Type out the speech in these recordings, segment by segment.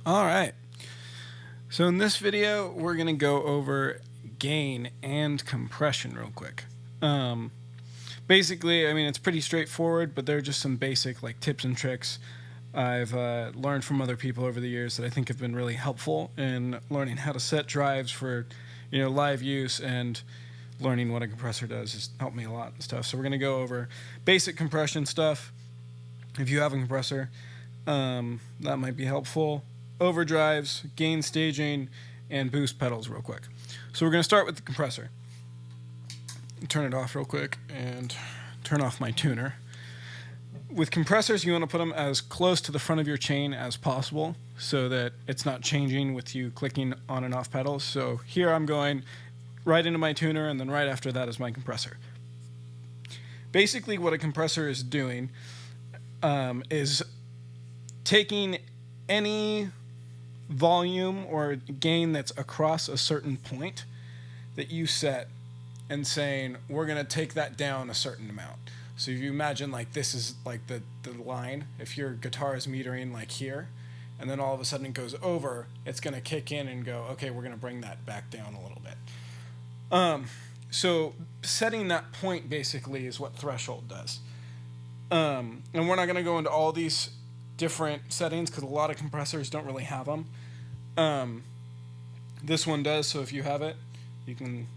All right. So in this video, we're going to go over gain and compression real quick. Basically, I mean, it's pretty straightforward, but there are just some basic like tips and tricks I've learned from other people over the years that I think have been really helpful in learning how to set drives for, live use, and learning what a compressor does has helped me a lot and stuff. So we're going to go over basic compression stuff. If you have a compressor, that might be helpful. Overdrives, gain staging, and boost pedals real quick. So we're going to start with the compressor. Turn it off real quick and turn off my tuner. With compressors, you want to put them as close to the front of your chain as possible so that it's not changing with you clicking on and off pedals. So here I'm going right into my tuner, and then right after that is my compressor. Basically what a compressor is doing is taking any volume or gain that's across a certain point that you set and saying, we're going to take that down a certain amount. So if you imagine like this is like the line, if your guitar is metering like here, and then all of a sudden it goes over, it's going to kick in and go, okay, we're going to bring that back down a little bit. So setting that point basically is what threshold does. And we're not going to go into all these different settings because a lot of compressors don't really have them. This one does, so if you have it, you can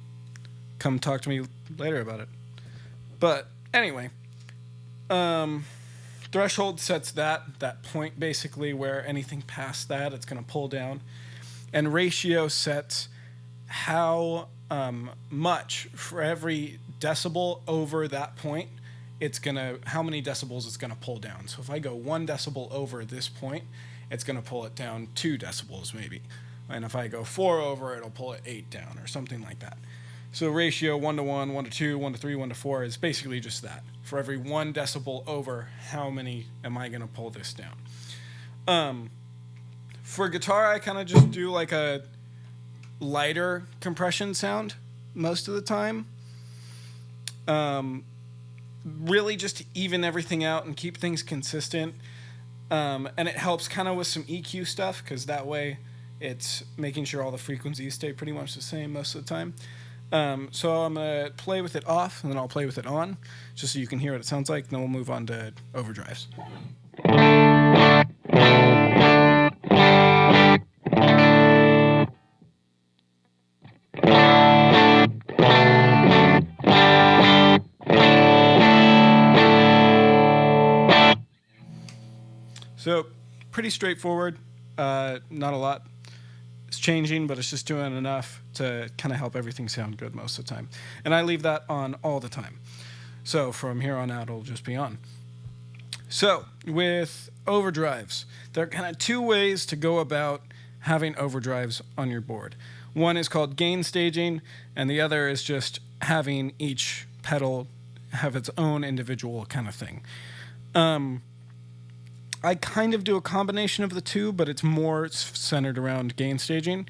come talk to me later about it. But anyway, threshold sets that point basically where anything past that it's going to pull down, and ratio sets how much for every decibel over that point how many decibels it's gonna pull down. So if I go 1 decibel over this point, it's gonna pull it down 2 decibels maybe. And if I go 4 over, it'll pull it 8 down or something like that. So ratio 1 to 1, 1 to 2, 1 to 3, 1 to 4 is basically just that. For every 1 decibel over, how many am I gonna pull this down? For guitar, I kind of just do like a lighter compression sound most of the time. Really just to even everything out and keep things consistent. And it helps kind of with some EQ stuff because that way it's making sure all the frequencies stay pretty much the same most of the time. So I'm going to play with it off, and then I'll play with it on just so you can hear what it sounds like. Then we'll move on to overdrives. So pretty straightforward, not a lot. It's changing, but it's just doing enough to kind of help everything sound good most of the time. And I leave that on all the time. So from here on out, it'll just be on. So with overdrives, there are kind of 2 ways to go about having overdrives on your board. One is called gain staging, and the other is just having each pedal have its own individual kind of thing. I kind of do a combination of the two, but it's more centered around gain staging.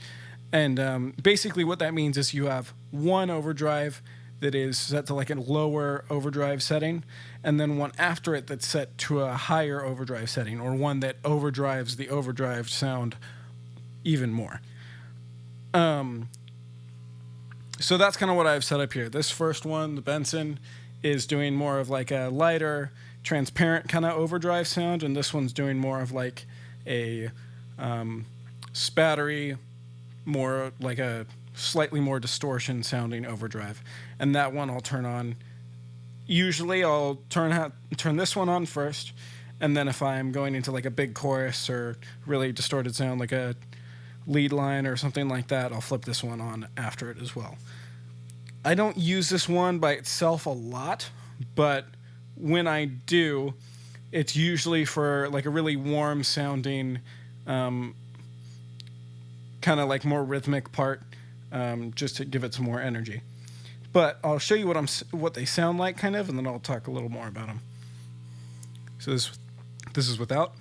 And basically what that means is you have one overdrive that is set to like a lower overdrive setting, and then one after it that's set to a higher overdrive setting, or one that overdrives the overdrive sound even more. So that's kind of what I've set up here. This first one, the Benson, is doing more of like a lighter, transparent kind of overdrive sound, and this one's doing more of like a spattery, more like a slightly more distortion sounding overdrive. And that one I'll turn on. Usually I'll turn this one on first, and then if I'm going into like a big chorus or really distorted sound like a lead line or something like that, I'll flip this one on after it as well. I don't use this one by itself a lot, but when I do, it's usually for like a really warm sounding, kind of like more rhythmic part, just to give it some more energy. But I'll show you what they sound like kind of, and then I'll talk a little more about them. So this is without.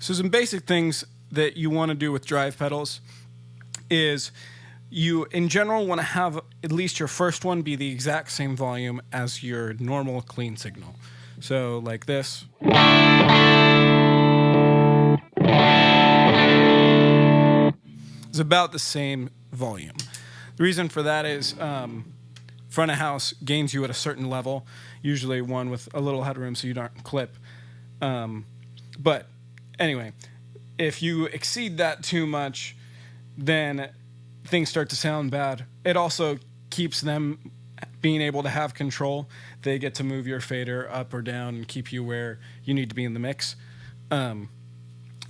So some basic things that you want to do with drive pedals is you, in general, want to have at least your first one be the exact same volume as your normal clean signal. So like this. It's about the same volume. The reason for that is front of house gains you at a certain level, usually one with a little headroom so you don't clip. But anyway, if you exceed that too much, then things start to sound bad. It also keeps them being able to have control. They get to move your fader up or down and keep you where you need to be in the mix.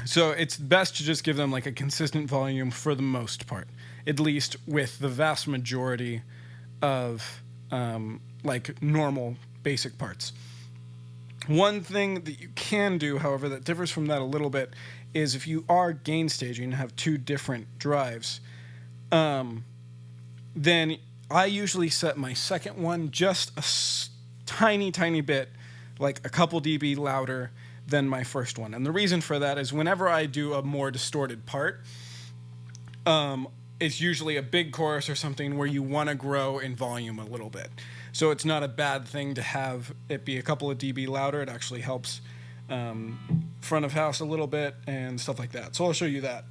So it's best to just give them like a consistent volume for the most part, at least with the vast majority of like normal basic parts. One thing that you can do, however, that differs from that a little bit is if you are gain staging and have two different drives, then I usually set my second one just a tiny bit, like a couple dB louder than my first one. And the reason for that is whenever I do a more distorted part, it's usually a big chorus or something where you want to grow in volume a little bit. So it's not a bad thing to have it be a couple of dB louder. It actually helps front of house a little bit and stuff like that. So I'll show you that.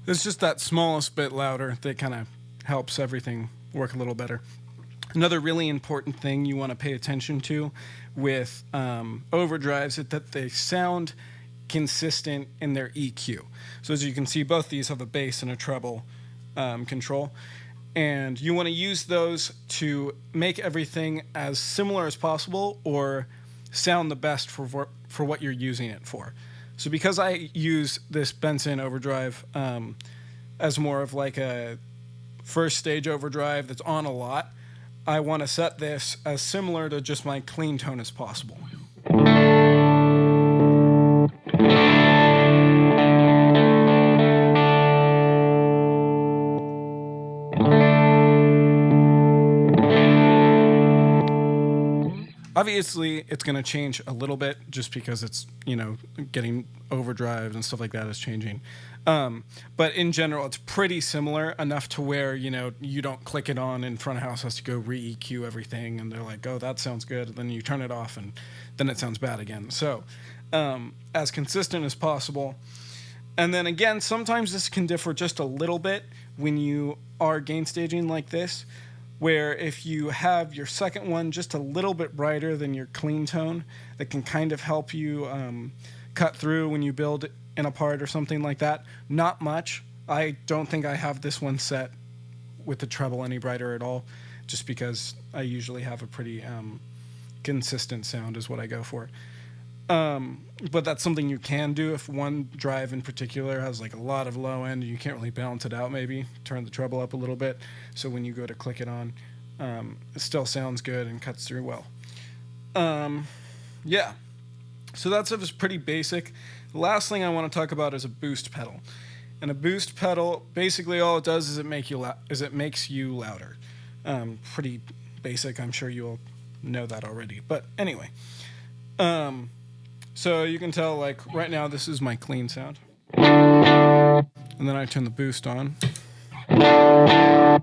It's just that smallest bit louder that kind of helps everything work a little better. Another really important thing you want to pay attention to with overdrives is that they sound consistent in their EQ. So as you can see, both these have a bass and a treble control. And you want to use those to make everything as similar as possible or sound the best for what you're using it for. So because I use this Benson overdrive as more of like a first stage overdrive that's on a lot, I want to set this as similar to just my clean tone as possible. Obviously, it's going to change a little bit just because it's, getting overdrive and stuff like that is changing. But in general, it's pretty similar enough to where, you don't click it on and front of house has to go re-EQ everything. And they're like, oh, that sounds good. And then you turn it off and then it sounds bad again. So as consistent as possible. And then again, sometimes this can differ just a little bit when you are gain staging like this, where if you have your second one just a little bit brighter than your clean tone, that can kind of help you cut through when you build in a part or something like that. Not much. I don't think I have this one set with the treble any brighter at all, just because I usually have a pretty consistent sound is what I go for. But that's something you can do if one drive in particular has like a lot of low end and you can't really balance it out. Maybe turn the treble up a little bit so when you go to click it on, it still sounds good and cuts through well. Yeah, so that stuff is pretty basic. The last thing I want to talk about is a boost pedal. And a boost pedal, basically all it does is it makes you louder. Pretty basic. I'm sure you'll know that already. But anyway. So you can tell, like, right now this is my clean sound. And then I turn the boost on. And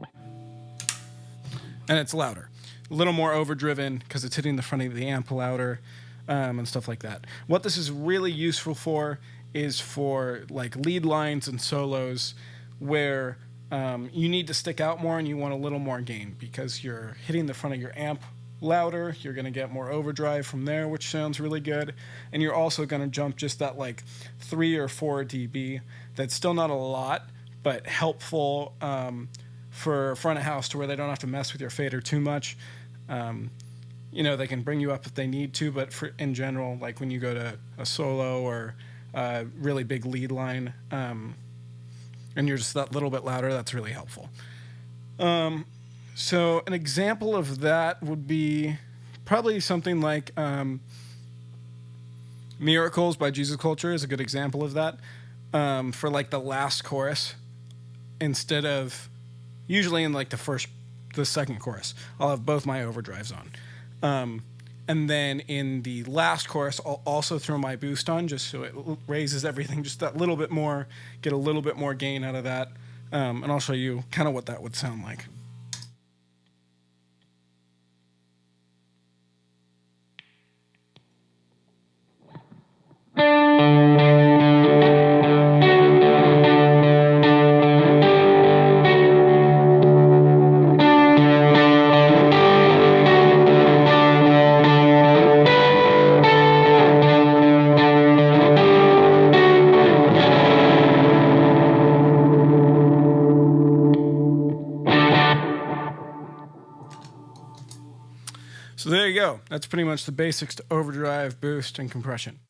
it's louder. A little more overdriven because it's hitting the front of the amp louder and stuff like that. What this is really useful for is for, like, lead lines and solos where you need to stick out more and you want a little more gain because you're hitting the front of your amp louder, you're going to get more overdrive from there, which sounds really good, and you're also going to jump just that like 3 or 4 dB. That's still not a lot, but helpful for front of house to where they don't have to mess with your fader too much. They can bring you up if they need to, but in general, like when you go to a solo or a really big lead line and you're just that little bit louder, that's really helpful. So an example of that would be probably something like "Miracles" by Jesus Culture is a good example of that. For like the last chorus, instead of usually in like the second chorus, I'll have both my overdrives on. And then in the last chorus, I'll also throw my boost on just so it raises everything just that little bit more, get a little bit more gain out of that. And I'll show you kind of what that would sound like. So there you go. That's pretty much the basics to overdrive, boost, and compression.